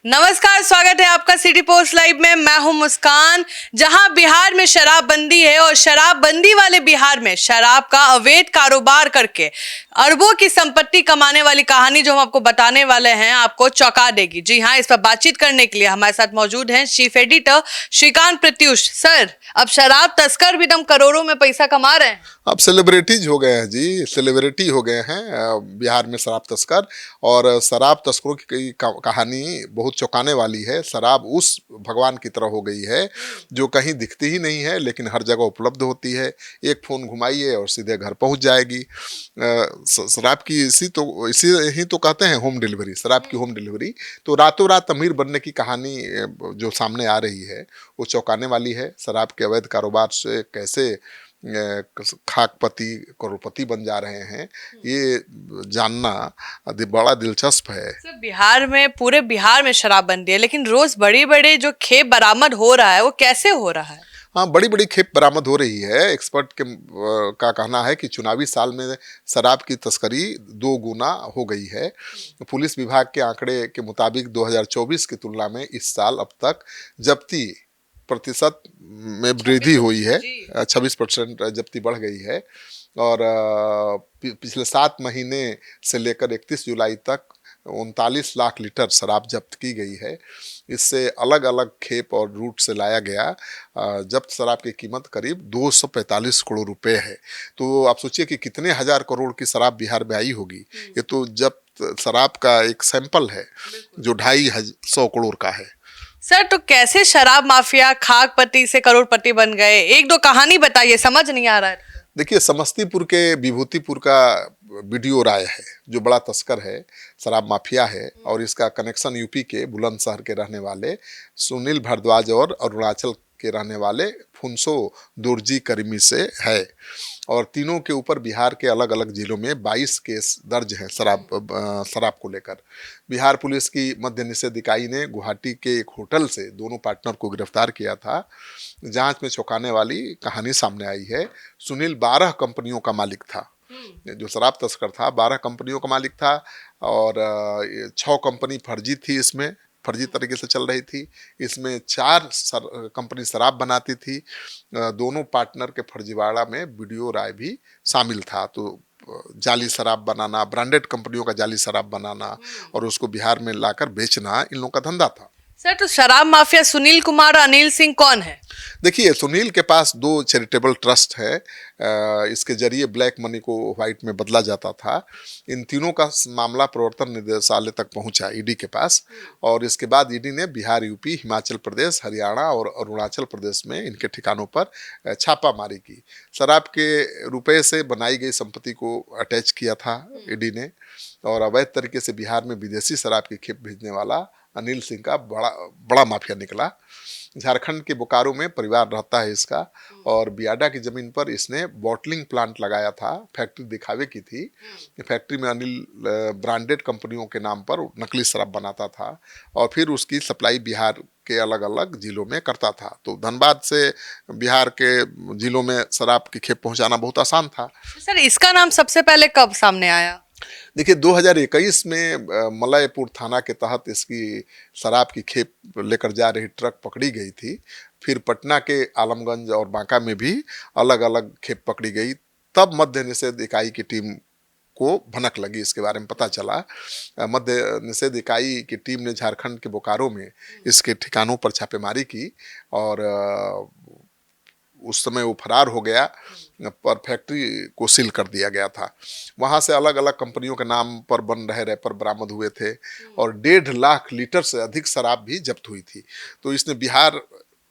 नमस्कार, स्वागत है आपका सिटी पोस्ट लाइव में। मैं हूं मुस्कान। जहां बिहार में शराबबंदी है और शराबबंदी वाले बिहार में शराब का अवैध कारोबार करके अरबों की संपत्ति कमाने वाली कहानी जो हम आपको बताने वाले हैं आपको चौंका देगी। जी हां, इस पर बातचीत करने के लिए हमारे साथ मौजूद हैं chief editor Shrikant Pratyush. Sir, अब शराब तस्कर भी दम करोड़ों में पैसा कमा रहे हैं। अब सेलिब्रिटीज हो गए हैं जी, सेलिब्रिटी हो गए हैं बिहार में शराब तस्कर। और शराब तस्करों की कहानी बहुत चौंकाने वाली है। शराब उस भगवान की तरह हो गई है जो कहीं दिखती ही नहीं है लेकिन हर जगह उपलब्ध होती है। एक फ़ोन घुमाइए और सीधे घर पहुंच जाएगी। शराब की इसी ही तो कहते हैं होम डिलीवरी, शराब की होम डिलीवरी। तो रातों रात अमीर बनने की कहानी जो सामने आ रही है वो चौंकाने वाली है। शराब के अवैध कारोबार से कैसे खाकपति करोड़पति बन जा रहे हैं, ये जानना बड़ा दिलचस्प है। सर, बिहार में, पूरे बिहार में शराबबंदी है, लेकिन रोज बड़े बड़े जो खेप बरामद हो रहा है वो कैसे हो रहा है? हाँ, बड़ी बड़ी खेप बरामद हो रही है। एक्सपर्ट का कहना है कि चुनावी साल में शराब की तस्करी 2 गुना हो गई है। पुलिस विभाग के आंकड़े के मुताबिक 2024 की तुलना में इस साल अब तक जब्ती प्रतिशत में वृद्धि हुई है। 26% जब्ती बढ़ गई है। और पिछले 7 महीने से लेकर 31 जुलाई तक 39 लाख लीटर शराब जब्त की गई है। इससे अलग अलग खेप और रूट से लाया गया जब्त शराब की कीमत करीब 245 करोड़ रुपए है। तो आप सोचिए कि कितने हजार करोड़ की शराब बिहार में आई होगी। ये तो जब्त शराब का एक सैंपल है जो 250 करोड़ का है। सर, तो कैसे शराब माफिया खाकपति से करोड़पति बन गए? एक दो कहानी बताइए, समझ नहीं आ रहा है। देखिए, समस्तीपुर के विभूतिपुर का वीडियो राय है जो बड़ा तस्कर है, शराब माफिया है। और इसका कनेक्शन यूपी के बुलंदशहर के रहने वाले सुनील भारद्वाज और अरुणाचल के रहने वाले फुनसो दुर्जी करीमी से है। और तीनों के ऊपर बिहार के अलग अलग जिलों में 22 केस दर्ज हैं शराब को लेकर। बिहार पुलिस की मद्य निषेध इकाई ने गुवाहाटी के एक होटल से दोनों पार्टनर को गिरफ्तार किया था। जांच में चौंकाने वाली कहानी सामने आई है। सुनील 12 कंपनियों का मालिक था। जो शराब तस्कर था 12 कंपनियों का मालिक था। और 6 कंपनी फर्जी थी, इसमें फर्जी तरीके से चल रही थी। इसमें 4 कंपनी शराब बनाती थी। दोनों पार्टनर के फर्जीवाड़ा में वीडियो राय भी शामिल था। तो जाली शराब बनाना, ब्रांडेड कंपनियों का जाली शराब बनाना और उसको बिहार में लाकर बेचना इन लोगों का धंधा था। सर, तो शराब माफिया सुनील कुमार और अनिल सिंह कौन है? देखिए, सुनील के पास 2 चैरिटेबल ट्रस्ट है। इसके जरिए ब्लैक मनी को व्हाइट में बदला जाता था। इन तीनों का मामला प्रवर्तन निदेशालय तक पहुंचा, ईडी के पास। और इसके बाद ईडी ने बिहार, यूपी, हिमाचल प्रदेश, हरियाणा और अरुणाचल प्रदेश में इनके ठिकानों पर छापामारी की। शराब के रुपए से बनाई गई संपत्ति को अटैच किया था ईडी ने। और अवैध तरीके से बिहार में विदेशी शराब की खेप भेजने वाला अनिल सिंह का बड़ा माफिया निकला। झारखंड के बोकारो में परिवार रहता है इसका। और बियाडा की जमीन पर इसने बॉटलिंग प्लांट लगाया था, फैक्ट्री दिखावे की थी। फैक्ट्री में अनिल ब्रांडेड कंपनियों के नाम पर नकली शराब बनाता था और फिर उसकी सप्लाई बिहार के अलग अलग जिलों में करता था। तो धनबाद से बिहार के जिलों में शराब की खेप पहुंचाना बहुत आसान था। सर, इसका नाम सबसे पहले कब सामने आया? देखिए, 2021 में मलयपुर थाना के तहत इसकी शराब की खेप लेकर जा रही ट्रक पकड़ी गई थी। फिर पटना के आलमगंज और बांका में भी अलग अलग खेप पकड़ी गई। तब मद्य निषेध इकाई की टीम को भनक लगी, इसके बारे में पता चला। मद्य निषेध इकाई की टीम ने झारखंड के बोकारो में इसके ठिकानों पर छापेमारी की। और उस समय वो फरार हो गया, पर फैक्ट्री को सील कर दिया गया था। वहाँ से अलग अलग कंपनियों के नाम पर बन रहे रैपर बरामद हुए थे और 1.5 लाख लीटर से अधिक शराब भी जब्त हुई थी। तो इसने बिहार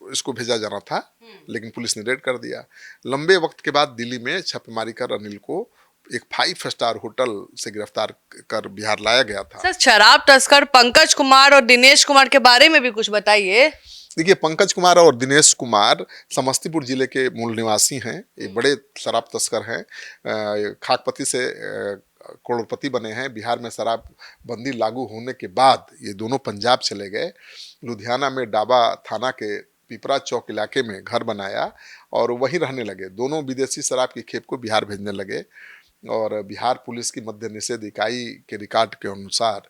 इसको भेजा जाना था लेकिन पुलिस ने रेड कर दिया। लंबे वक्त के बाद दिल्ली में छापेमारी कर अनिल को एक 5 स्टार होटल से गिरफ्तार कर बिहार लाया गया था। सर, शराब तस्कर पंकज कुमार और दिनेश कुमार के बारे में भी कुछ बताइए। देखिए, पंकज कुमार और दिनेश कुमार समस्तीपुर जिले के मूल निवासी हैं। ये बड़े शराब तस्कर हैं। खाकपति से करोड़पति बने हैं। बिहार में शराब बंदी लागू होने के बाद ये दोनों पंजाब चले गए। लुधियाना में डाबा थाना के पिपरा चौक इलाके में घर बनाया और वहीं रहने लगे। दोनों विदेशी शराब की खेप को बिहार भेजने लगे। और बिहार पुलिस की मद्य निषेध इकाई के रिकॉर्ड के अनुसार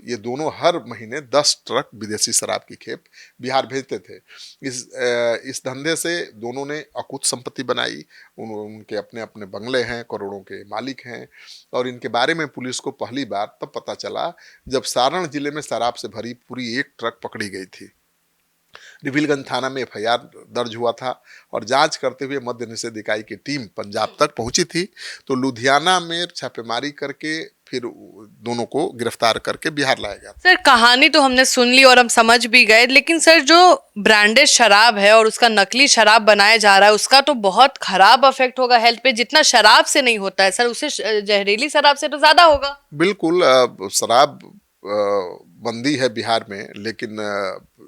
ये दोनों हर महीने 10 ट्रक विदेशी शराब की खेप बिहार भेजते थे। इस धंधे से दोनों ने अकुत संपत्ति बनाई। उनके अपने अपने बंगले हैं, करोड़ों के मालिक हैं। और इनके बारे में पुलिस को पहली बार तब पता चला जब सारण जिले में शराब से भरी पूरी एक ट्रक पकड़ी गई थी। रिविलगंज थाना में एफआईआर दर्ज हुआ था और जांच करते हुए मद्य निषेध इकाई की टीम पंजाब तक पहुंची थी। तो लुधियाना में छापेमारी करके फिर दोनों को गिरफ्तार करके बिहार लाया गया। सर कहानी तो हमने सुन ली और हम समझ भी गए, लेकिन सर जो ब्रांडेड शराब है और उसका नकली शराब बनाया जा रहा है उसका तो बहुत खराब इफेक्ट होगा हेल्थ पे, जितना शराब से नहीं होता है सर उससे जहरीली शराब से तो ज्यादा होगा। बिल्कुल, शराब बंदी है बिहार में, लेकिन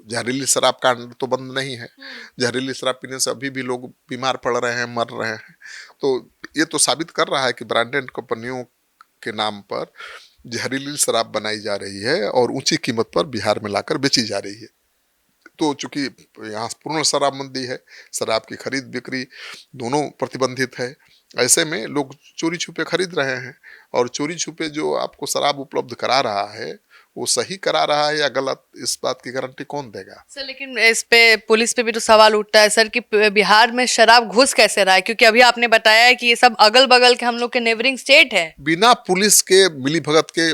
जहरीली शराब कांड तो बंद नहीं है। जहरीली शराब पीने से अभी भी लोग बीमार पड़ रहे हैं, मर रहे हैं। तो ये तो साबित कर रहा है कि ब्रांडेड कंपनियों के नाम पर जहरीली शराब बनाई जा रही है और ऊंची कीमत पर बिहार में लाकर बेची जा रही है। तो चूंकि यहाँ पूर्ण शराबबंदी है, शराब की खरीद बिक्री दोनों प्रतिबंधित है, ऐसे में लोग चोरी छुपे खरीद रहे हैं। और चोरी छुपे जो आपको शराब उपलब्ध करा रहा है वो सही करा रहा है या गलत, इस बात की गारंटी कौन देगा। सर लेकिन इस पे पुलिस पे भी तो सवाल उठता है सर कि बिहार में शराब घुस कैसे रहा है, क्योंकि अभी आपने बताया है कि ये सब अगल बगल के हम लोग के नेबरिंग स्टेट है। बिना पुलिस के मिलीभगत के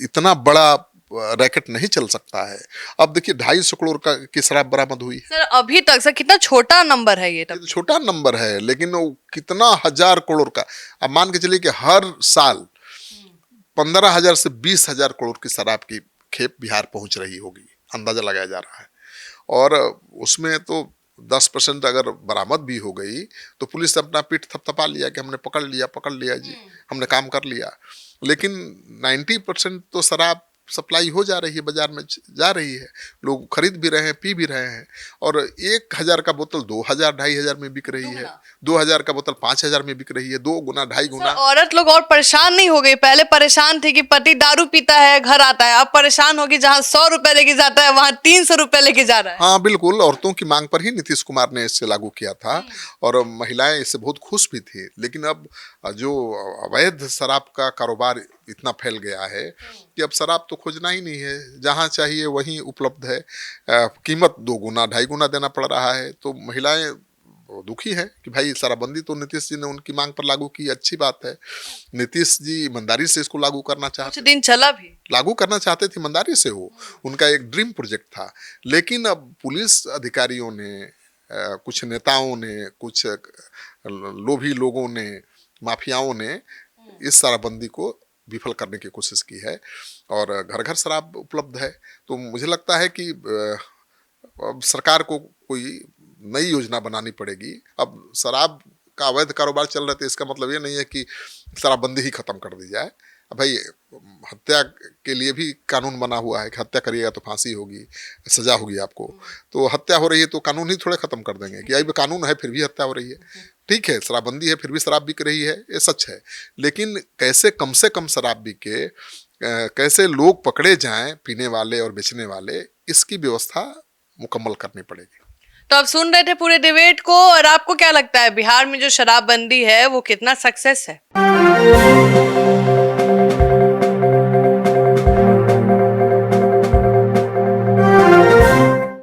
इतना बड़ा रैकेट नहीं चल सकता है। अब देखिए 250 करोड़ की शराब बरामद हुई है। सर अभी तक सर कितना छोटा नंबर है ये तो छोटा नंबर है, लेकिन वो कितना 1000 करोड़ का। अब मान के चलिए कि हर साल 15,000 से 20,000 करोड़ की शराब की खेप बिहार पहुंच रही होगी, अंदाजा लगाया जा रहा है। और उसमें तो 10% अगर बरामद भी हो गई तो पुलिस अपना पीठ थपथपा लिया कि हमने पकड़ लिया जी, हमने काम कर लिया। लेकिन 90% तो शराब सप्लाई हो जा रही है, बाजार में जा रही है, लोग खरीद भी रहे हैं, पी भी रहे हैं। और 1,000 का बोतल 2,000 2,500 में बिक रही है, 2,000 का बोतल 5,000 में बिक रही है, 2 गुना 2.5 गुना। औरत लोग और परेशान नहीं हो गई? पहले परेशान थी कि पति दारू पीता है घर आता है, अब परेशान होगी जहाँ 100 रुपए लेके जाता है वहाँ 300 रुपए लेके जा रहा है। हाँ बिल्कुल, औरतों की मांग पर ही नीतीश कुमार ने इससे लागू किया था और महिलाएं इससे बहुत खुश भी थी। लेकिन अब जो अवैध शराब का कारोबार इतना फैल गया है कि अब शराब तो खोजना ही नहीं है, जहाँ चाहिए वहीं उपलब्ध है। कीमत 2 गुना 2.5 गुना देना पड़ रहा है। तो महिलाएं दुखी है कि भाई शराबबंदी तो नीतीश जी ने उनकी मांग पर लागू की, अच्छी बात है। नीतीश जी ईमानदारी से इसको लागू करना चाहते, कुछ दिन चला भी, लागू करना चाहते थे ईमानदारी से, वो उनका एक ड्रीम प्रोजेक्ट था। लेकिन अब पुलिस अधिकारियों ने, कुछ नेताओं ने, कुछ लोभी लोगों ने, माफियाओं ने इस शराबबंदी को विफल करने की कोशिश की है और घर घर शराब उपलब्ध है। तो मुझे लगता है कि अब सरकार को कोई नई योजना बनानी पड़ेगी। अब शराब का अवैध कारोबार चल रहा है, इसका मतलब ये नहीं है कि शराबबंदी ही खत्म कर दी जाए। भाई हत्या के लिए भी कानून बना हुआ है कि हत्या करिएगा तो फांसी होगी, सजा होगी आपको। तो हत्या हो रही है तो कानून ही थोड़े खत्म कर देंगे कि भाई कानून है फिर भी हत्या हो रही है। ठीक है, शराबबंदी है फिर भी शराब बिक रही है, ये सच है। लेकिन कैसे कम से कम शराब बिके, कैसे लोग पकड़े जाएं पीने वाले और बेचने वाले, इसकी व्यवस्था मुकम्मल करनी पड़ेगी। तो आप सुन रहे थे पूरे डिबेट को, और आपको क्या लगता है बिहार में जो शराबबंदी है वो कितना सक्सेस है?